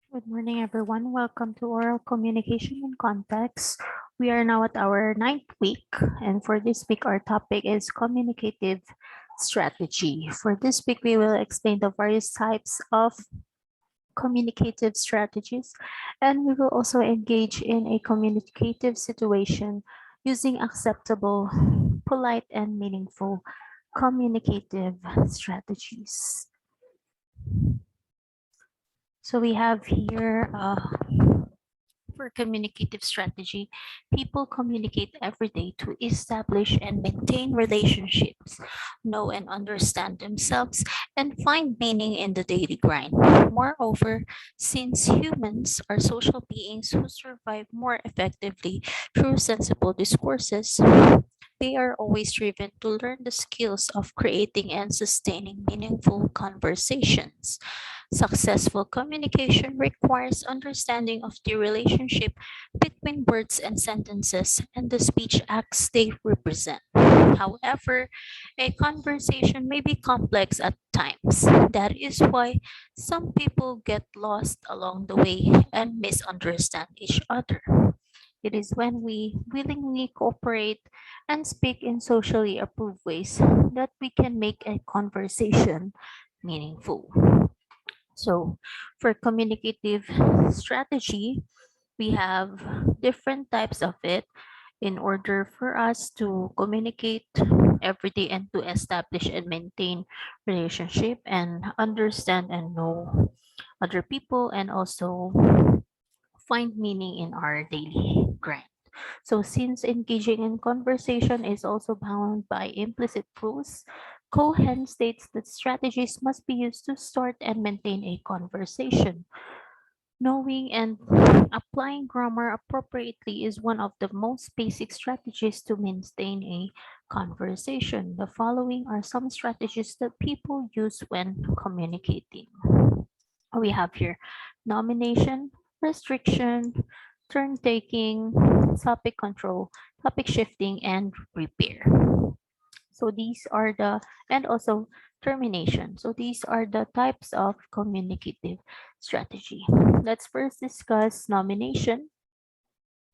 Good morning, everyone. Welcome to Oral Communication in Context. We are now at our ninth week, and for this week, our topic is communicative strategy. For this week, we will explain the various types of communicative strategies, and we will also engage in a communicative situation using acceptable, polite, and meaningful communicative strategies. So we have here for communicative strategy, people communicate every day to establish and maintain relationships, know and understand themselves, and find meaning in the daily grind. Moreover, since humans are social beings who survive more effectively through sensible discourses, they are always driven to learn the skills of creating and sustaining meaningful conversations. Successful communication requires understanding of the relationship between words and sentences and the speech acts they represent. However, a conversation may be complex at times. That is why some people get lost along the way and misunderstand each other. It is when we willingly cooperate and speak in socially approved ways that we can make a conversation meaningful. So, for communicative strategy, we have different types of it in order for us to communicate every day and to establish and maintain relationship and understand and know other people and also find meaning in our daily grind. So, since engaging in conversation is also bound by implicit rules, Cohen states that strategies must be used to start and maintain a conversation. Knowing and applying grammar appropriately is one of the most basic strategies to maintain a conversation. The following are some strategies that people use when communicating. We have here nomination, restriction, turn taking, topic control, topic shifting, and repair. So these are the, and also termination. So these are the types of communicative strategy. Let's first discuss nomination.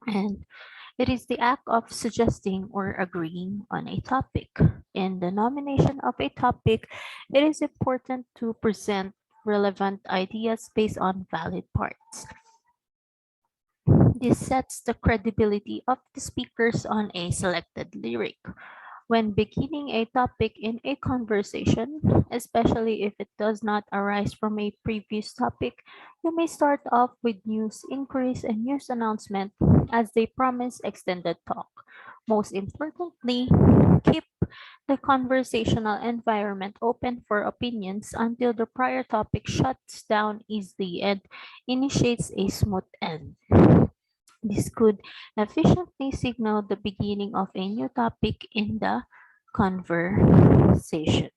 And it is the act of suggesting or agreeing on a topic. In the nomination of a topic, it is important to present relevant ideas based on valid parts. This sets the credibility of the speakers on a selected lyric. When beginning a topic in a conversation, especially if it does not arise from a previous topic, you may start off with news inquiries and news announcement as they promise extended talk. Most importantly, keep the conversational environment open for opinions until the prior topic shuts down easily and initiates a smooth end. This could efficiently signal the beginning of a new topic in the conversation.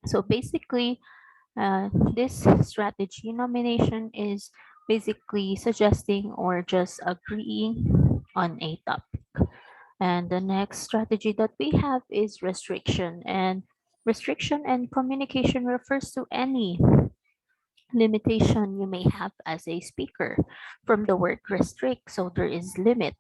So basically, this strategy nomination is basically suggesting or just agreeing on a topic. And the next strategy that we have is restriction. And restriction and communication refers to any limitation you may have as a speaker from the word restrict. So there is limit.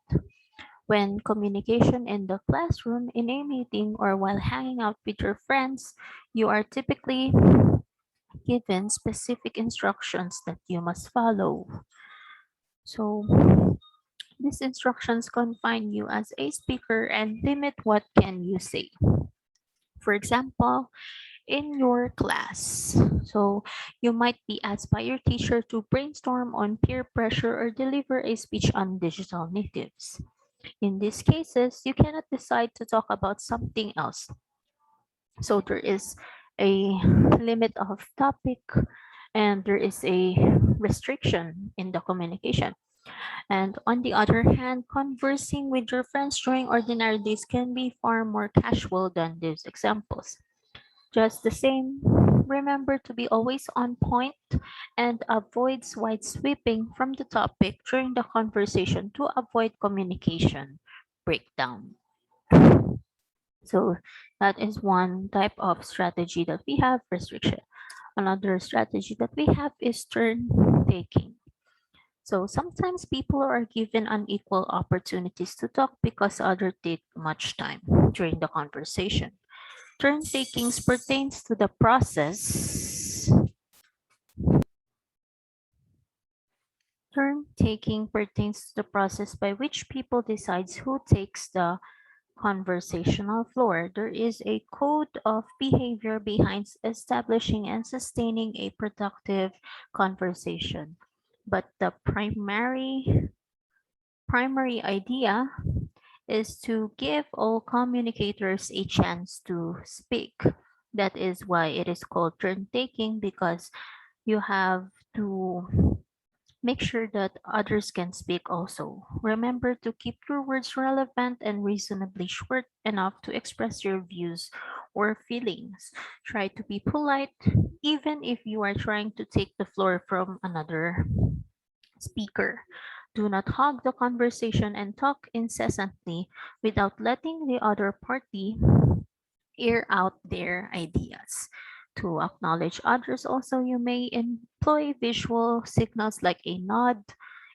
When communication in the classroom, in a meeting, or while hanging out with your friends, you are typically given specific instructions that you must follow. So these instructions confine you as a speaker and limit what can you say. For example, in your class. So you might be asked by your teacher to brainstorm on peer pressure or deliver a speech on digital natives. In these cases, you cannot decide to talk about something else. So there is a limit of topic and there is a restriction in the communication. And on the other hand, conversing with your friends during ordinary days can be far more casual than these examples. Just the same, remember to be always on point and avoid wide sweeping from the topic during the conversation to avoid communication breakdown. So that is one type of strategy that we have restriction. Another strategy that we have is turn taking. So sometimes people are given unequal opportunities to talk because others take much time during the conversation. Turn takings pertains to the process. Turn taking pertains to the process by which people decides who takes the conversational floor. There is a code of behavior behind establishing and sustaining a productive conversation. But the primary idea is to give all communicators a chance to speak. That is why it is called turn taking, because you have to make sure that others can speak also. Remember to keep your words relevant and reasonably short enough to express your views or feelings. Try to be polite, even if you are trying to take the floor from another speaker. Do not hog the conversation and talk incessantly without letting the other party air out their ideas. To acknowledge others, also, you may employ visual signals like a nod,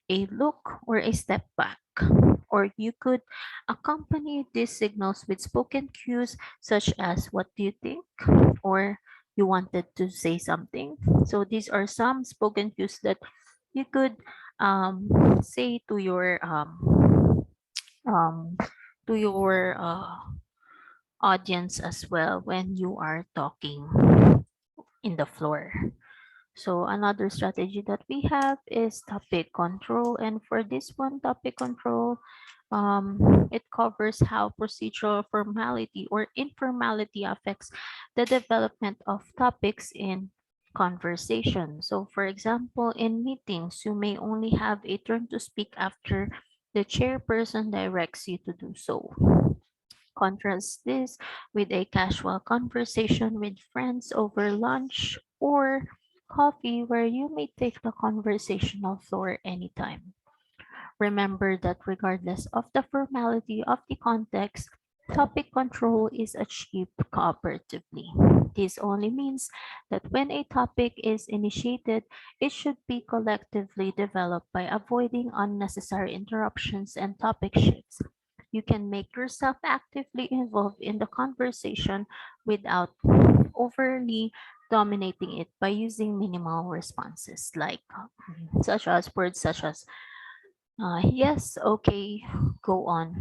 a look, or a step back. Or you could accompany these signals with spoken cues such as, "What do you think?" or "You wanted to say something." So these are some spoken cues that you could say um, to your audience as well when you are talking in the floor. So another strategy that we have is topic control. And for this one, topic control, it covers how procedural formality or informality affects the development of topics in conversation. So for example, in meetings, you may only have a turn to speak after the chairperson directs you to do so. Contrast this with a casual conversation with friends over lunch or coffee where you may take the conversational floor anytime. Remember that regardless of the formality of the context, topic control is achieved cooperatively. This only means that when a topic is initiated, it should be collectively developed by avoiding unnecessary interruptions and topic shifts. You can make yourself actively involved in the conversation without overly dominating it by using minimal responses like such as words such as yes, okay, go on.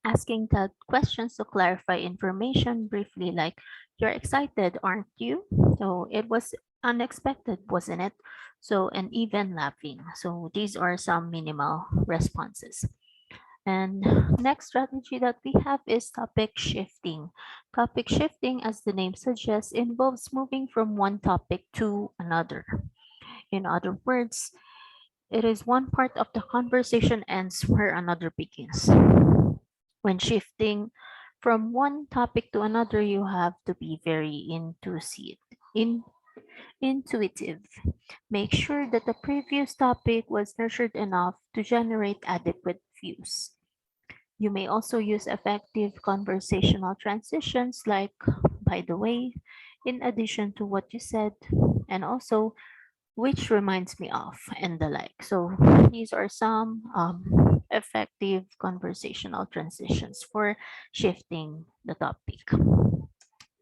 Asking the questions to clarify information briefly, like, "You're excited, aren't you?" So it was unexpected, wasn't it? So, and even laughing. So these are some minimal responses. And next strategy that we have is topic shifting. Topic shifting, as the name suggests, involves moving from one topic to another. In other words, it is one part of the conversation ends where another begins. When shifting from one topic to another, you have to be very intuitive. Make sure that the previous topic was nurtured enough to generate adequate views. You may also use effective conversational transitions like, "By the way," "In addition to what you said," and also, "which reminds me of," and the like. So these are some effective conversational transitions for shifting the topic.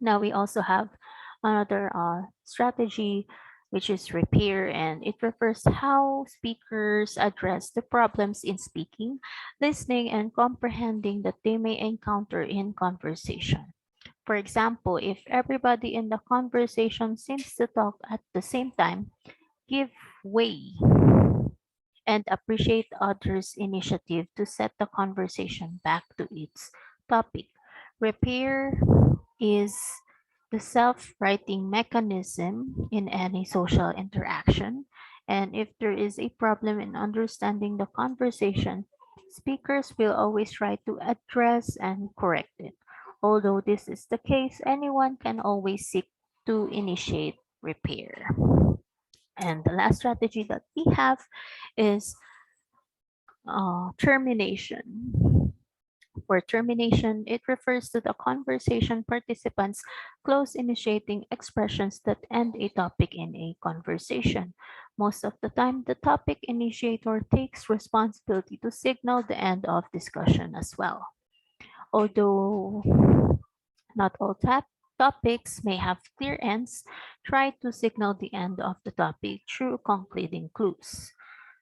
Now we also have another strategy, which is repair, and it refers to how speakers address the problems in speaking, listening, and comprehending that they may encounter in conversation. For example, if everybody in the conversation seems to talk at the same time, give way and appreciate others' initiative to set the conversation back to its topic. Repair is the self-righting mechanism in any social interaction. And if there is a problem in understanding the conversation, speakers will always try to address and correct it. Although this is the case, anyone can always seek to initiate repair. And the last strategy that we have is termination. For termination, it refers to the conversation participants close initiating expressions that end a topic in a conversation. Most of the time, the topic initiator takes responsibility to signal the end of discussion as well. Although not all topics may have clear ends, try to signal the end of the topic through concluding clues.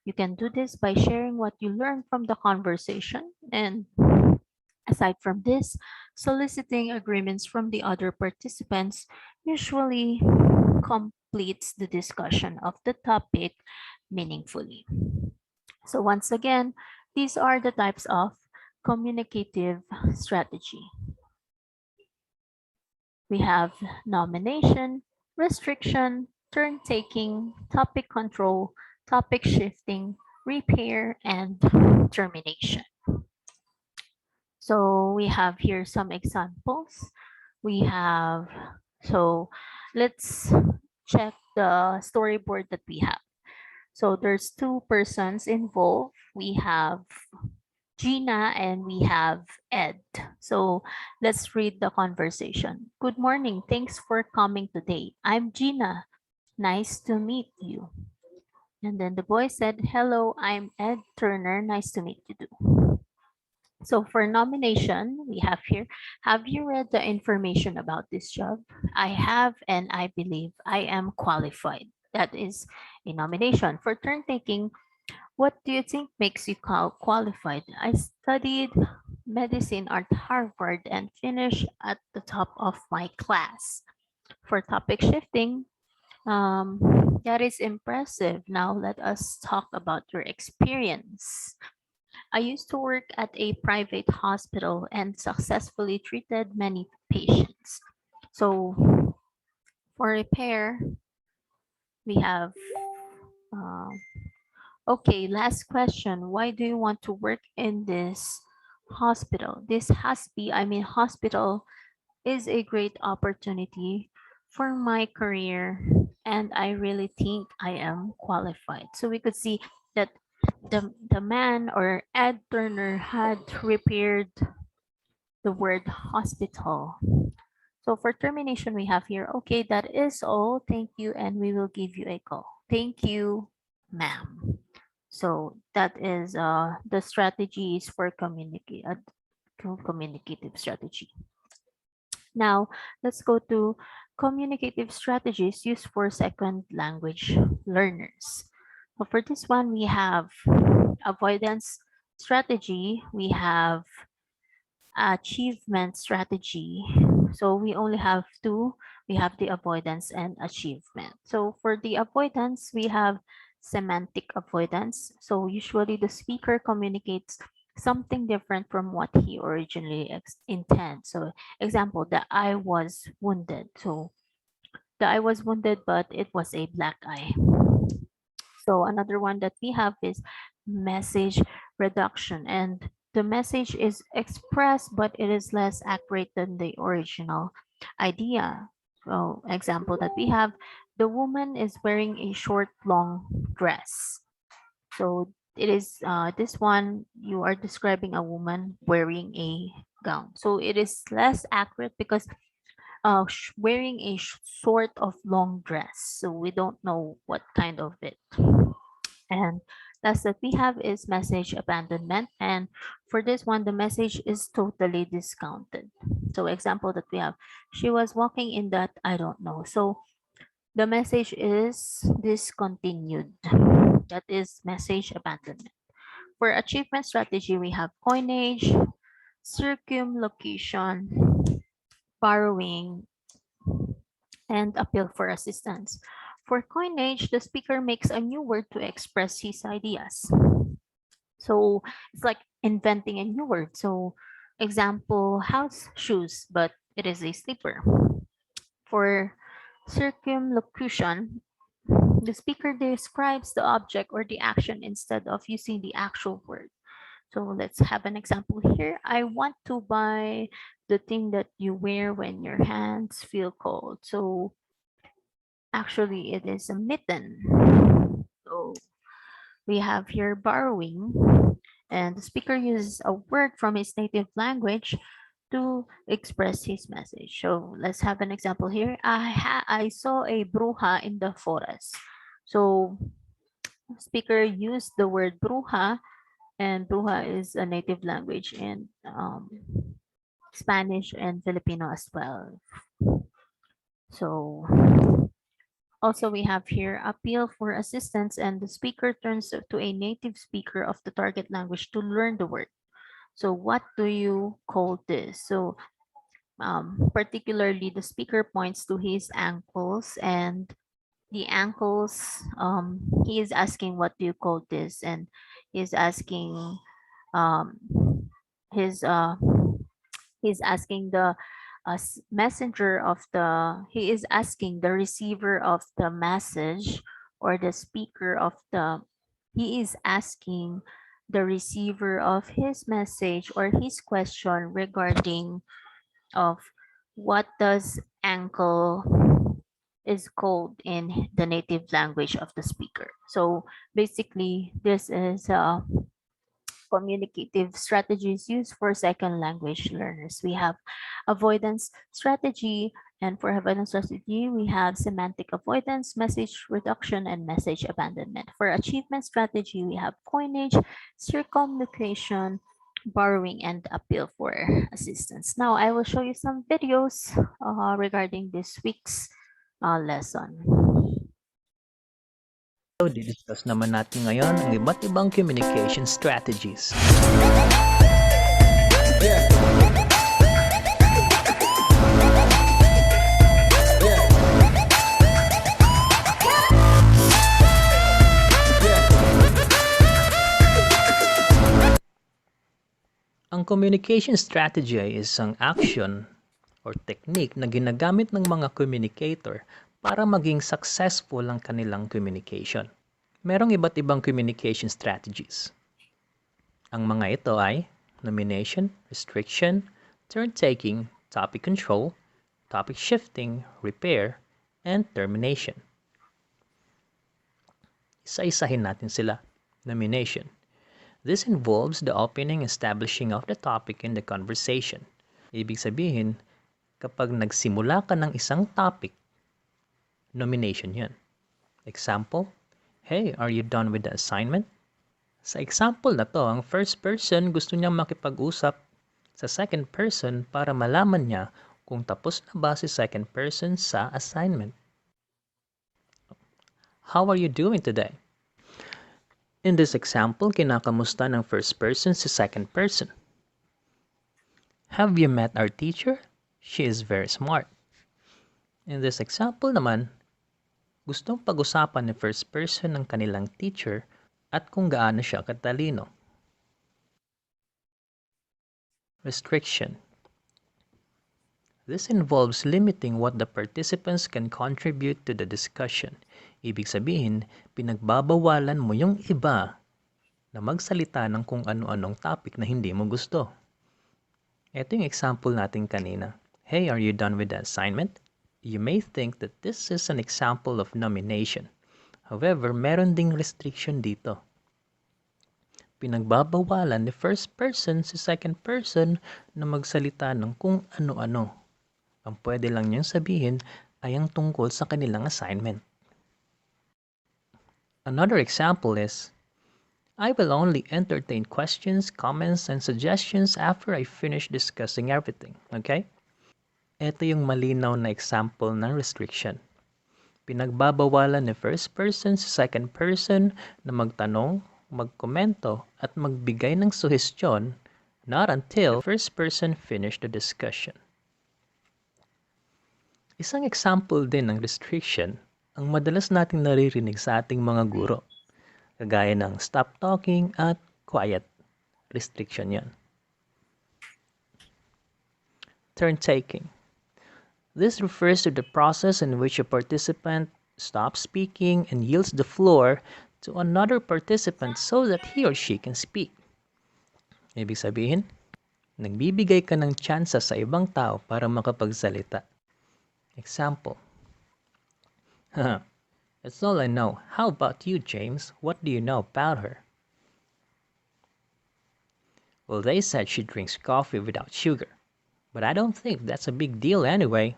You can do this by sharing what you learned from the conversation, and aside from this, soliciting agreements from the other participants usually completes the discussion of the topic meaningfully. So once again, these are the types of communicative strategy. We have nomination, restriction, turn taking, topic control, topic shifting, repair, and termination. So we have here some examples. We have, so let's check the storyboard that we have. So there's two persons involved. We have Gina and we have Ed. So let's read the conversation. Good morning. Thanks for coming today. I'm Gina. Nice to meet you. And then the boy said, hello, I'm Ed Turner. Nice to meet you too. So for nomination, we have here, have you read the information about this job? I have, and I believe I am qualified. That is a nomination. For turn taking, what do you think makes you qualified? I studied medicine at Harvard and finished at the top of my class. For topic shifting, that is impressive. Now let us talk about your experience. I used to work at a private hospital and successfully treated many patients. So for repair, we have, uh, okay, last question. Why do you want to work in this hospital? This hospital is a great opportunity for my career, and I really think I am qualified. So we could see that the man or Ed Turner had repaired the word hospital. So for termination, we have here, okay, that is all. Thank you, and we will give you a call. Thank you, ma'am. So that is the strategies for communicative strategy. Now, let's go to communicative strategies used for second language learners. So for this one, we have avoidance strategy, we have achievement strategy. So we only have two. We have the avoidance and achievement. So for the avoidance, we have semantic avoidance. So usually the speaker communicates something different from what he originally intends. So example, the I was wounded. So the I was wounded, but it was a black eye. So another one that we have is message reduction, and the message is expressed, but it is less accurate than the original idea. So example that we have, the woman is wearing a short long dress. So it is this one, you are describing a woman wearing a gown. So it is less accurate because wearing a sort of long dress. So we don't know what kind of it. And last that we have is message abandonment. And for this one, the message is totally discounted. So example that we have, she was walking in that, I don't know. So the message is discontinued. That is message abandonment. For achievement strategy, we have coinage, circumlocution, borrowing, and appeal for assistance. For coinage, the speaker makes a new word to express his ideas. So it's like inventing a new word. So example, house shoes, but it is a slipper. For circumlocution, the speaker describes the object or the action instead of using the actual word. So let's have an example here. I want to buy the thing that you wear when your hands feel cold. So actually it is a mitten. So we have here borrowing. and the speaker uses a word from his native language to express his message. So let's have an example here. I saw a bruja in the forest. So speaker used the word bruja, and bruja is a native language in Spanish and Filipino as well. So also we have here appeal for assistance, and the speaker turns to a native speaker of the target language to learn the word. So what do you call this? So particularly the speaker points to his ankles, and the ankles, he is asking what do you call this, and he's asking um, his he's asking the messenger of the he is asking the receiver of the message, or the speaker of the he is asking the receiver of his message or his question regarding of what does ankle is called in the native language of the speaker. So basically, this is communicative strategies used for second language learners. We have avoidance strategy, and for avoidance strategy, we have semantic avoidance, message reduction, and message abandonment. For achievement strategy, we have coinage, circumlocution, borrowing, and appeal for assistance. Now, I will show you some videos regarding this week's lesson. So, didiscuss naman natin ngayon ang iba't ibang communication strategies. Ang communication strategy ay isang action or technique na ginagamit ng mga communicator para maging successful ang kanilang communication. Merong iba't ibang communication strategies. Ang mga ito ay nomination, restriction, turn-taking, topic control, topic shifting, repair, and termination. Isa-isahin natin sila. Nomination. This involves the opening and establishing of the topic in the conversation. Ibig sabihin, kapag nagsimula ka ng isang topic, nomination yan. Example, hey, are you done with the assignment? Sa example na to, ang first person gusto niyang makipag-usap sa second person para malaman niya kung tapos na ba si second person sa assignment. How are you doing today? In this example, kinakamusta ng first person si second person. Have you met our teacher? She is very smart. In this example naman, gustong pag-usapan ni first person ng kanilang teacher at kung gaano siya katalino. Restriction. This involves limiting what the participants can contribute to the discussion. Ibig sabihin, pinagbabawalan mo yung iba na magsalita ng kung ano-anong topic na hindi mo gusto. Ito yung example natin kanina. Hey, are you done with the assignment? You may think that this is an example of nomination. However, meron ding restriction dito. Pinagbabawalan ni first person si second person na magsalita ng kung ano-ano. Ang pwede lang niyang sabihin ay ang tungkol sa kanilang assignment. Another example is, I will only entertain questions, comments, and suggestions after I finish discussing everything. Okay? Ito yung malinaw na example ng restriction. Pinagbabawalan ni first person sa second person na magtanong, magkomento, at magbigay ng suhestyon not until the first person finish the discussion. Isang example din ng restriction ang madalas nating naririnig sa ating mga guro, kagaya ng stop talking at quiet. Restriction yan. Turn-taking. This refers to the process in which a participant stops speaking and yields the floor to another participant so that he or she can speak. Ibig sabihin, nagbibigay ka ng tsansa sa ibang tao para makapagsalita. Example. That's all I know. How about you, James? What do you know about her? Well, they said she drinks coffee without sugar, but I don't think that's a big deal anyway.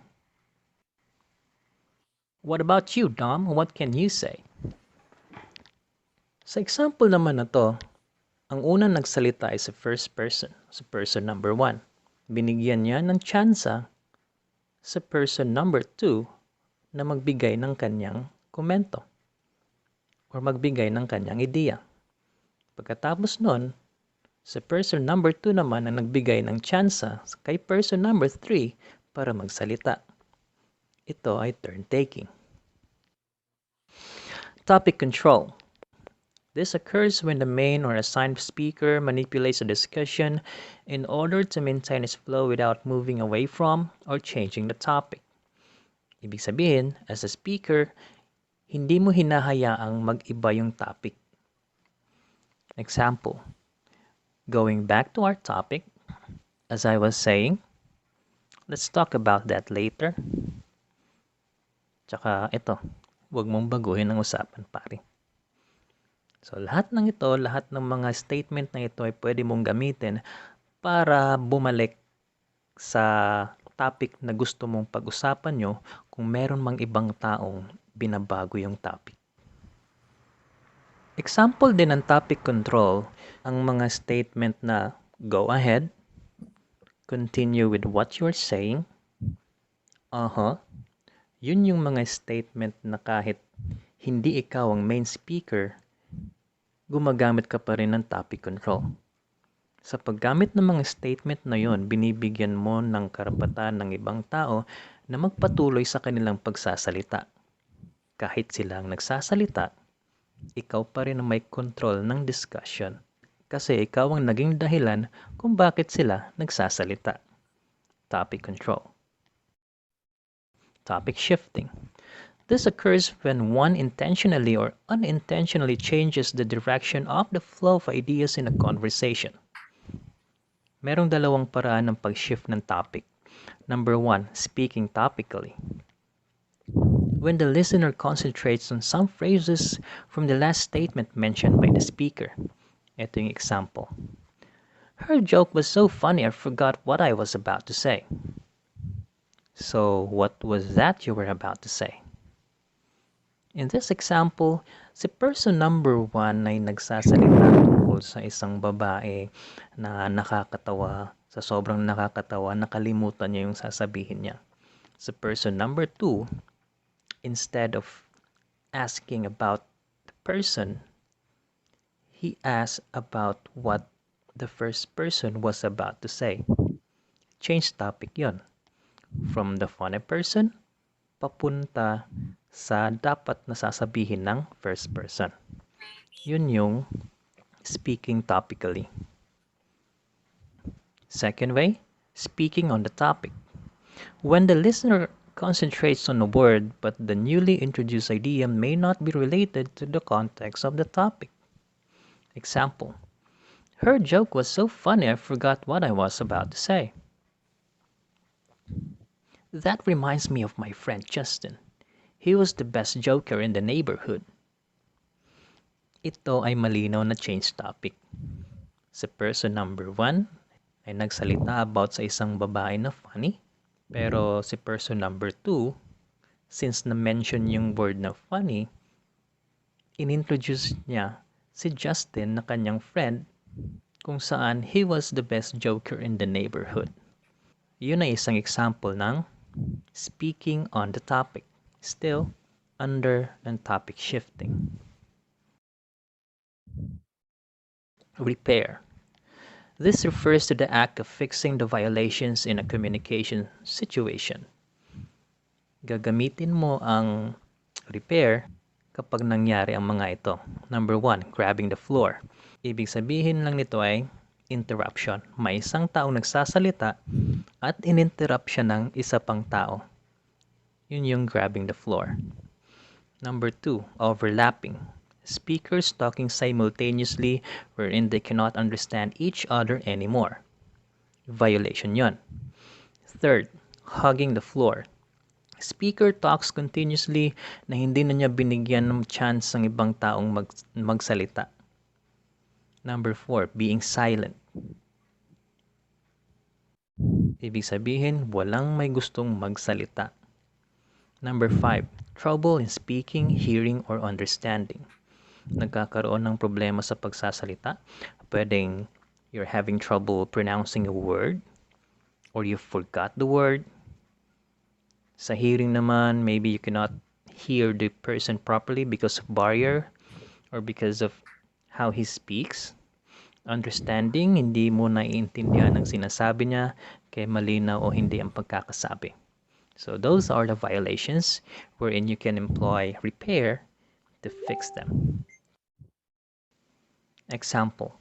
What about you, Dom? What can you say? Sa example naman na to, ang unang nagsalita ay sa first person, sa person number 1. Binigyan niya ng tsansa sa person number 2 na magbigay ng kanyang komento or magbigay ng kanyang ideya. Pagkatapos nun, sa person number 2 naman ang nagbigay ng tsansa kay person number 3 para magsalita. Ito ay turn taking. Topic control. This occurs when the main or assigned speaker manipulates a discussion in order to maintain its flow without moving away from or changing the topic. Ibig sabihin, as a speaker, hindi mo hinahayaang mag-iba yung topic. Example, going back to our topic, as I was saying, let's talk about that later. Tsaka ito, huwag mong baguhin ang usapan, pare. So, lahat ng ito, lahat ng mga statement na ito ay pwede mong gamitin para bumalik sa topic na gusto mong pag-usapan nyo kung meron mang ibang taong binabago yung topic. Example din ng topic control, ang mga statement na go ahead, continue with what you're saying, yun yung mga statement na kahit hindi ikaw ang main speaker, gumagamit ka pa rin ng topic control. Sa paggamit ng mga statement na yon, binibigyan mo ng karapatan ng ibang tao na magpatuloy sa kanilang pagsasalita. Kahit sila ang nagsasalita, ikaw pa rin ang may control ng discussion kasi ikaw ang naging dahilan kung bakit sila nagsasalita. Topic control. Topic shifting. This occurs when one intentionally or unintentionally changes the direction of the flow of ideas in a conversation. Merong dalawang paraan ng pag-shift ng topic. Number 1, speaking topically. When the listener concentrates on some phrases from the last statement mentioned by the speaker. Ito yung example. Her joke was so funny I forgot what I was about to say. So, what was that you were about to say? In this example, si person number 1 ay nagsasalita tungkol sa isang babae na nakakatawa, sa sobrang nakakatawa, nakalimutan niya yung sasabihin niya. Si person number 2, instead of asking about the person, he asked about what the first person was about to say. Change topic yon. From the funny person, papunta sa dapat na sasabihin ng first person. Yun yung speaking topically. Second way, speaking on the topic. When the listener concentrates on a word but the newly introduced idea may not be related to the context of the topic. Example, her joke was so funny I forgot what I was about to say. That reminds me of my friend Justin. He was the best joker in the neighborhood. Ito ay malinaw na change topic. Sa person number 1 ay nagsalita about sa isang babae na funny. Pero si person number 2, since na-mention yung word na funny, inintroduce niya si Justin na kanyang friend kung saan he was the best joker in the neighborhood. Yun ay isang example ng speaking on the topic. Still under and topic shifting. Repair. This refers to the act of fixing the violations in a communication situation. Gagamitin mo ang repair kapag nangyari ang mga ito. Number 1, grabbing the floor. Ibig sabihin lang nito ay interruption. May isang taong nagsasalita at ininterrupt siya ng isa pang tao. Yun yung grabbing the floor. Number 2, overlapping. Speakers talking simultaneously wherein they cannot understand each other anymore. Violation yon. Third, hugging the floor. Speaker talks continuously na hindi na niya binigyan ng chance ang ibang taong magsalita. Number 4, being silent. Ibig sabihin, walang may gustong magsalita. Number 5, trouble in speaking, hearing, or understanding. Nagkakaroon ng problema sa pagsasalita. Pwedeng you're having trouble pronouncing a word or you forgot the word. Sa hearing naman, maybe you cannot hear the person properly because of barrier or because of how he speaks. Understanding, hindi mo naiintindihan ang sinasabi niya, kaya malinaw o hindi ang pagkakasabi. So those are the violations wherein you can employ repair to fix them. Example,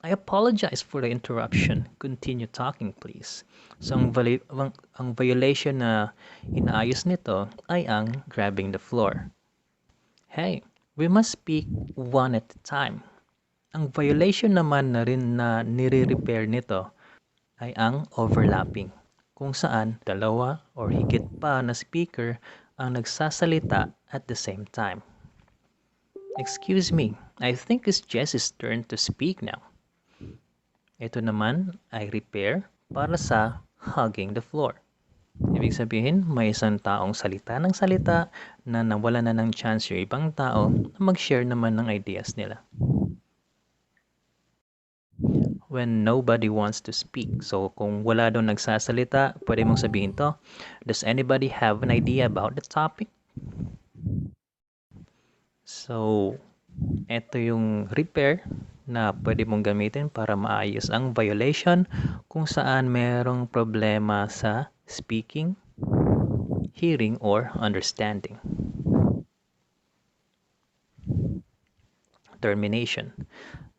I apologize for the interruption. Continue talking, please. So ang violation na inaayos nito ay ang grabbing the floor. Hey, we must speak one at a time. Ang violation naman na rin na nire-repair nito ay ang overlapping, kung saan dalawa or higit pa na speaker ang nagsasalita at the same time. Excuse me, I think it's Jess's turn to speak now. Ito naman ay repair para sa hugging the floor. Ibig sabihin, may isang taong salita ng salita na nawala na ng chance yung ibang tao na mag-share naman ng ideas nila. When nobody wants to speak. So, kung wala doon nagsasalita, pwede mong sabihin to, does anybody have an idea about the topic? So, ito yung repair na pwede mong gamitin para maayos ang violation kung saan merong problema sa speaking, hearing, or understanding. Termination.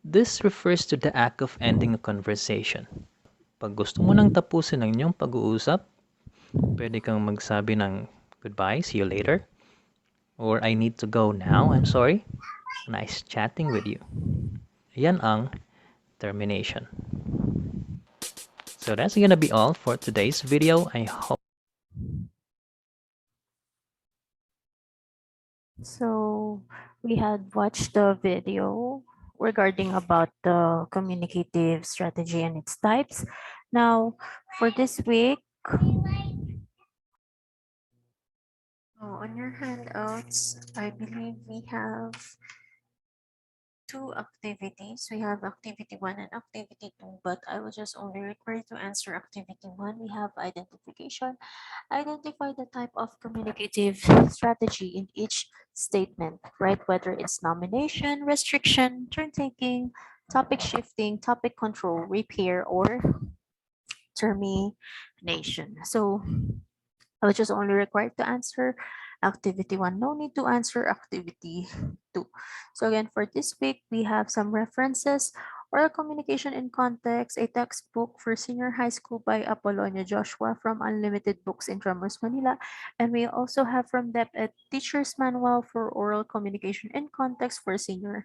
This refers to the act of ending a conversation. Pag gusto mo nang tapusin ang inyong pag-uusap, pwede kang magsabi ng goodbye, see you later, or I need to go now, I'm sorry. Nice chatting with you. Yan ang termination. So that's gonna be all for today's video. I hope. So we had watched the video regarding about the communicative strategy and its types. Now, for this week, on your handouts, I believe we have two activities. We have activity 1 and activity 2, but I was just only required to answer activity 1. We have identification. Identify the type of communicative strategy in each statement, right? Whether it's nomination, restriction, turn taking, topic shifting, topic control, repair, or termination. So I was just only required to answer activity 1. No need to answer activity 2. So again, for this week, we have some references: Oral Communication in Context, a textbook for senior high school by Apolonio Joshua from Unlimited Books Intramuros, Manila. And we also have from DepEd Teacher's Manual for Oral Communication in Context for senior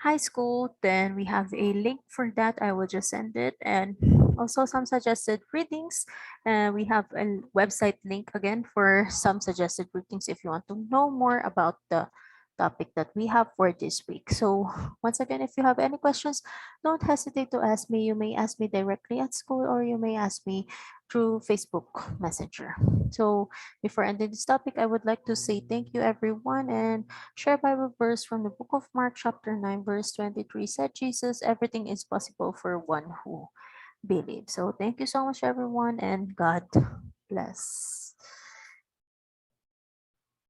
high school. Then we have a link for that. I will just send it. And also some suggested readings. We have a website link again for some suggested readings if you want to know more about the topic that we have for this week. So once again, if you have any questions, don't hesitate to ask me. You may ask me directly at school or you may ask me through Facebook Messenger. So before ending this topic, I would like to say thank you everyone and share Bible verse from the book of Mark chapter 9 verse 23. Said Jesus, everything is possible for one who believes. So thank you so much everyone and God bless.